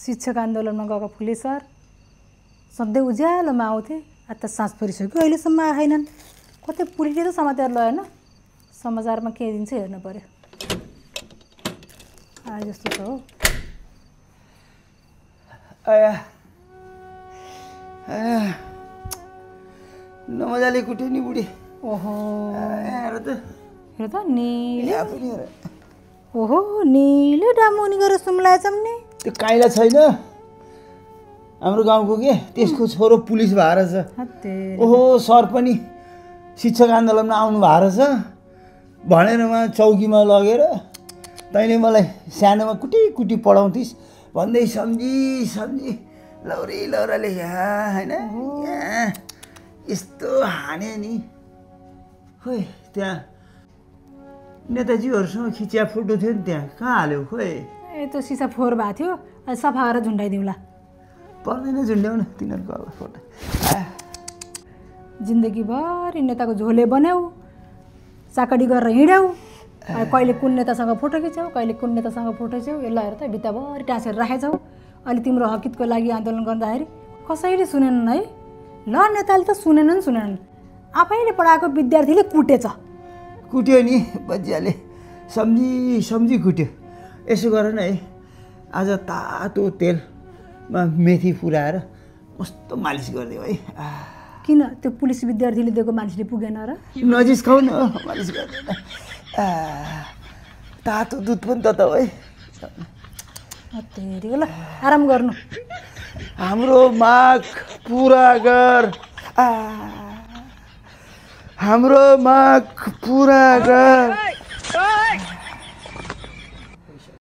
शिक्षक आन्दोलनमा गएको फुले सर सधैँ उज्यालोमा आउँथे। आज त साँझ परिसक्यो अहिलेसम्म आएनन्। कतै पुलिसले त समाचार लगाएन। समाचारमा के दिन्छ हेर्नु पर्यो। आए जस्तो छ हो। आया नमजाले कुटे नि बुढी। ओहो हेर त निले पनि हेर। ओहो निले डामुनी गरेर सुम्लाएछम् नि। त्यो काइला छैन हाम्रो गाउँको के त्यसको छोरो पुलिस भएर छ। ओहो सर पनि शिक्षक आन्दोलनमा आउनु भएको रहेछ भनेर उहाँ चौकीमा लगेर तैँले मलाई सानोमा कुटी कुटी पढाउँथिस् भन्दै सम्झी लौराले यहाँ होइन यहाँ यस्तो हाने नि। खोइ त्यहाँ नेताजीहरूसँग खिचिया फोटो थियो नि त्यहाँ कहाँ हाल्यो खोइ। ए त्यो सिसा फोहोर भएको थियो अहिले सफा गरेर झुन्डाइदिउँला। पर्दैन झुन्ड्याउन तिनीहरूको अब फोटो। जिन्दगीभरि नेताको झोले बनाऊ चाकडी गरेर हिँड्याऊ। कहिले कुन नेतासँग फोटो खिच्याऊ कहिले कुन नेतासँग फोटो खिच्याऊ। यसलाई हेर त भित्ताभरि टाँसेर राखेछौ। अहिले तिम्रो हकितको लागि आन्दोलन गर्दाखेरि कसैले सुनेनन् है। ल नेताले त सुनेनन् आफैले पढाएको विद्यार्थीले कुटेछ। कुट्यो नि बच्चाले सम्झी कुट्यो। यसो गर न है आज तातो तेलमा मेथी पुराएर मस्तो मालिस गरिदियो है। किन त्यो पुलिस विद्यार्थीले दिएको मालिसले पुगेन र? नजिस्काउ न मालिस गर्दैन। तातो दुध पनि त है। ल आराम गर्नु। हाम्रो माग पुरा गर। हाम्रो माग पुरा गर।